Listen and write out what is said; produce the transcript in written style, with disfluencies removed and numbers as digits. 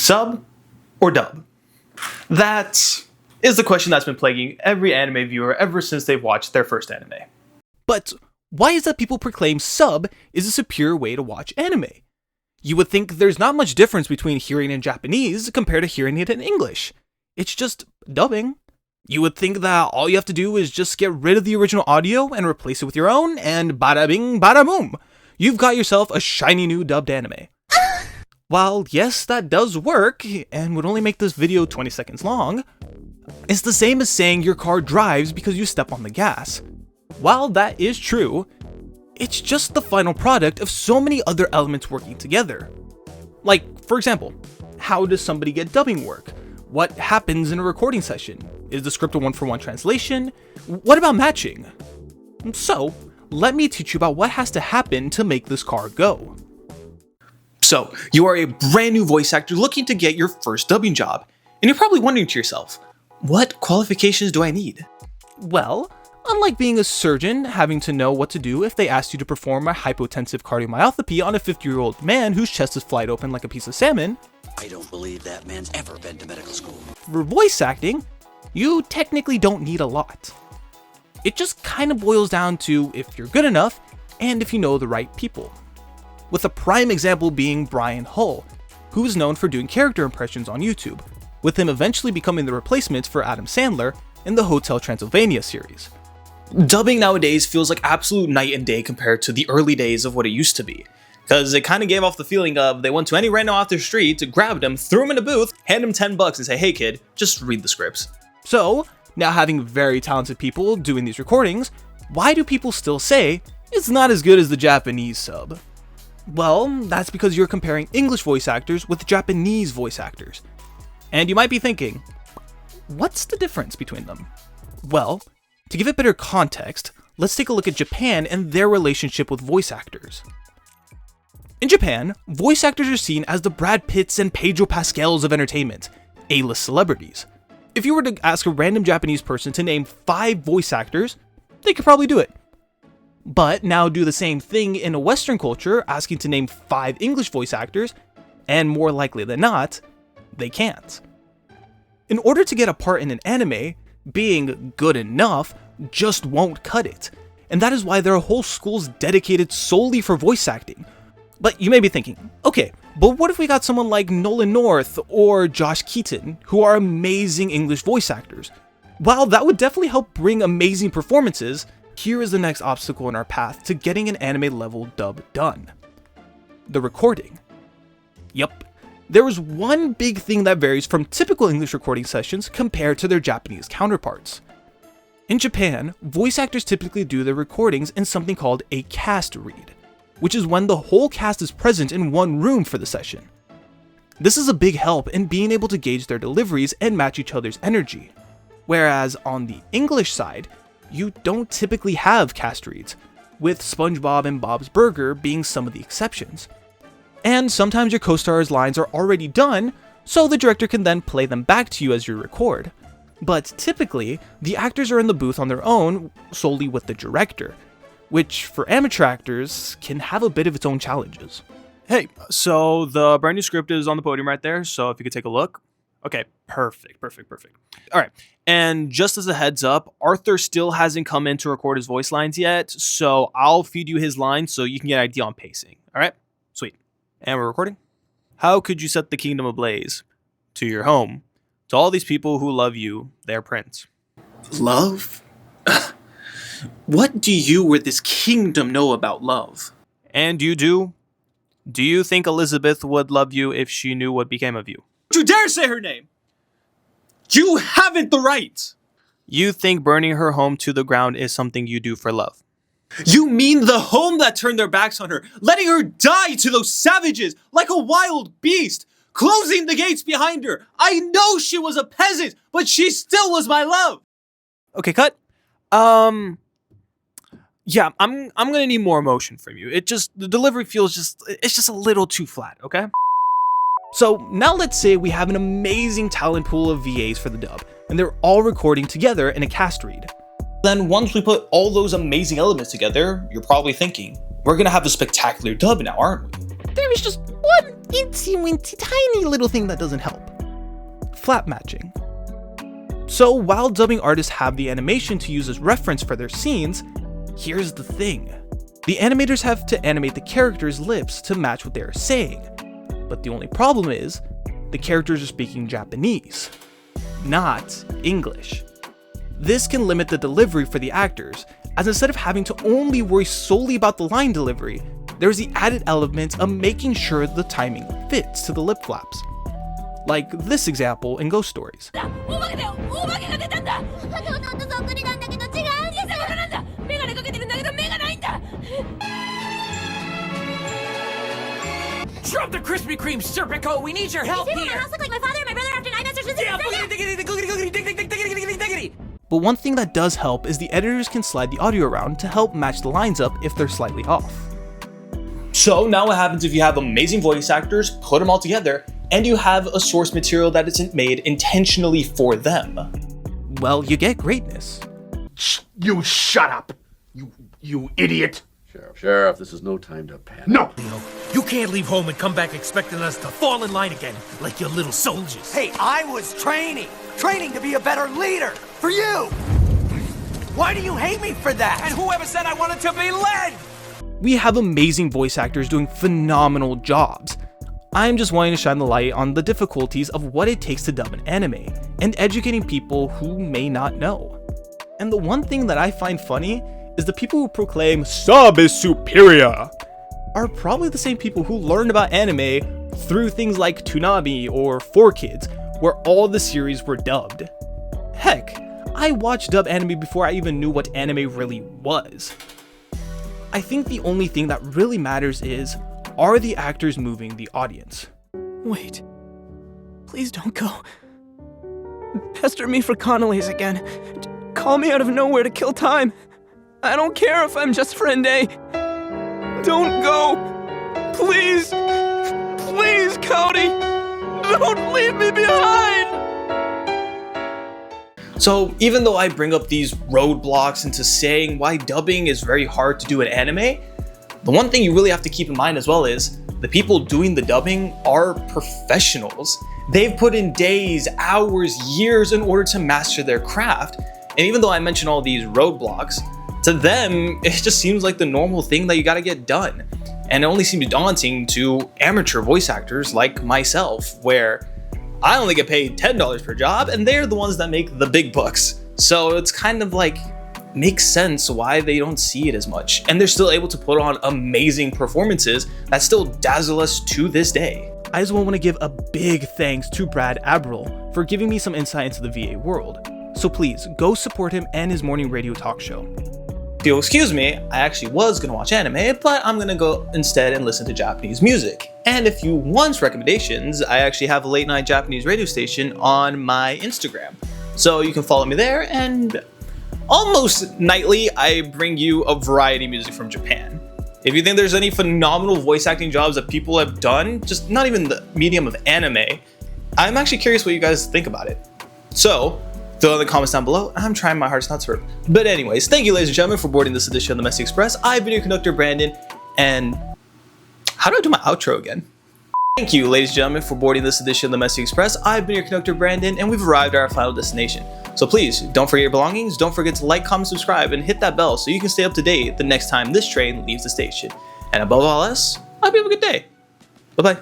Sub or dub? That is the question that's been plaguing every anime viewer ever since they've watched their first anime. But why is that people proclaim sub is a superior way to watch anime? You would think there's not much difference between hearing it in Japanese compared to hearing it in English. It's just dubbing. You would think that all you have to do is just get rid of the original audio and replace it with your own, and bada bing, bada boom. You've got yourself a shiny new dubbed anime. While yes, that does work, and would only make this video 20 seconds long, it's the same as saying your car drives because you step on the gas. While that is true, it's just the final product of so many other elements working together. Like, for example, how does somebody get dubbing work? What happens in a recording session? Is the script a one-for-one translation? What about matching? So, let me teach you about what has to happen to make this car go. So, you are a brand new voice actor looking to get your first dubbing job, and you're probably wondering to yourself, what qualifications do I need? Well, unlike being a surgeon having to know what to do if they asked you to perform a hypotensive cardiomyopathy on a 50-year-old man whose chest is flied open like a piece of salmon, I don't believe that man's ever been to medical school. For voice acting, you technically don't need a lot. It just kind of boils down to if you're good enough and if you know the right people. With a prime example being Brian Hull, who is known for doing character impressions on YouTube, with him eventually becoming the replacement for Adam Sandler in the Hotel Transylvania series. Dubbing nowadays feels like absolute night and day compared to the early days of what it used to be, because it kind of gave off the feeling of they went to any random off the street, grabbed him, threw him in a booth, hand him $10 and say, hey kid, just read the scripts. So, now having very talented people doing these recordings, why do people still say it's not as good as the Japanese sub? Well, that's because you're comparing English voice actors with Japanese voice actors. And you might be thinking, what's the difference between them? Well, to give it better context, let's take a look at Japan and their relationship with voice actors. In Japan, voice actors are seen as the Brad Pitts and Pedro Pascals of entertainment, A-list celebrities. If you were to ask a random Japanese person to name 5 voice actors, they could probably do it. But now do the same thing in a Western culture, asking to name 5 English voice actors, and more likely than not, they can't. In order to get a part in an anime, being good enough just won't cut it, and that is why there are whole schools dedicated solely for voice acting. But you may be thinking, okay, but what if we got someone like Nolan North or Josh Keaton, who are amazing English voice actors? While that would definitely help bring amazing performances, here is the next obstacle in our path to getting an anime level dub done. The recording. Yup, there is one big thing that varies from typical English recording sessions compared to their Japanese counterparts. In Japan, voice actors typically do their recordings in something called a cast read, which is when the whole cast is present in one room for the session. This is a big help in being able to gauge their deliveries and match each other's energy. Whereas on the English side, you don't typically have cast reads, with SpongeBob and Bob's Burger being some of the exceptions. And sometimes your co-star's lines are already done, so the director can then play them back to you as you record. But typically, the actors are in the booth on their own, solely with the director, which for amateur actors can have a bit of its own challenges. Hey, so the brand new script is on the podium right there, so if you could take a look. Okay, perfect. All right, and just as a heads up, Arthur still hasn't come in to record his voice lines yet, so I'll feed you his lines so you can get an idea on pacing. All right, sweet. And we're recording. How could you set the kingdom ablaze? To your home. To all these people who love you, their prince. Love? What do you or this kingdom know about love? And you do? Do you think Elizabeth would love you if she knew what became of you? Don't you dare say her name! You haven't the right! You think burning her home to the ground is something you do for love? You mean the home that turned their backs on her, letting her die to those savages like a wild beast, closing the gates behind her. I know she was a peasant, but she still was my love. Okay, cut. Yeah, I'm gonna need more emotion from you. The delivery feels it's just a little too flat, okay? So now let's say we have an amazing talent pool of VAs for the dub, and they're all recording together in a cast read. Then once we put all those amazing elements together, you're probably thinking, we're gonna have a spectacular dub now, aren't we? There is just one itsy wincy tiny little thing that doesn't help. Flap matching. So while dubbing artists have the animation to use as reference for their scenes, here's the thing. The animators have to animate the characters' lips to match what they are saying. But the only problem is, the characters are speaking Japanese, not English. This can limit the delivery for the actors, as instead of having to only worry solely about the line delivery, there's the added element of making sure the timing fits to the lip flaps. Like this example in Ghost Stories. Drop the Krispy Kreme, Serpico! We need your help These here! people in my house look like my father and my brother after 9 masters of But one thing that does help is the editors can slide the audio around to help match the lines up if they're slightly off. So now what happens if you have amazing voice actors, put them all together, and you have a source material that isn't made intentionally for them? Well, you get greatness. You shut up! You idiot! Sheriff, this is no time to panic. No! You can't leave home and come back expecting us to fall in line again, like your little soldiers. Hey, I was training to be a better leader for you. Why do you hate me for that? And whoever said I wanted to be led? We have amazing voice actors doing phenomenal jobs. I'm just wanting to shine the light on the difficulties of what it takes to dub an anime, and educating people who may not know. And the one thing that I find funny is the people who proclaim sub is superior are probably the same people who learned about anime through things like Toonami or 4Kids, where all the series were dubbed. Heck, I watched dub anime before I even knew what anime really was. I think the only thing that really matters is, are the actors moving the audience? Wait. Please don't go. Pester me for Connolly's again. Call me out of nowhere to kill time. I don't care if I'm just friend A. Don't go. Please. Please, Cody. Don't leave me behind. So even though I bring up these roadblocks into saying why dubbing is very hard to do in anime, the one thing you really have to keep in mind as well is the people doing the dubbing are professionals. They've put in days, hours, years in order to master their craft. And even though I mention all these roadblocks, to them, it just seems like the normal thing that you gotta get done. And it only seems daunting to amateur voice actors like myself, where I only get paid $10 per job and they're the ones that make the big bucks. So it's kind of like, makes sense why they don't see it as much. And they're still able to put on amazing performances that still dazzle us to this day. I just want to give a big thanks to Brad Abril for giving me some insight into the VA world. So please, go support him and his morning radio talk show. If you'll excuse me, I actually was gonna watch anime, but I'm gonna go instead and listen to Japanese music. And if you want recommendations, I actually have a late night Japanese radio station on my Instagram. So you can follow me there, and almost nightly, I bring you a variety of music from Japan. If you think there's any phenomenal voice acting jobs that people have done, just not even the medium of anime, I'm actually curious what you guys think about it. So, throw in the comments down below. I'm trying my hardest not to hurt. But anyways, thank you ladies and gentlemen for boarding this edition of the Messy Express. I've been your conductor, Brandon, and how do I do my outro again? Thank you ladies and gentlemen for boarding this edition of the Messy Express. I've been your conductor, Brandon, and we've arrived at our final destination. So please, don't forget your belongings, don't forget to like, comment, subscribe, and hit that bell so you can stay up to date the next time this train leaves the station. And above all else, I hope you have a good day. Bye-bye.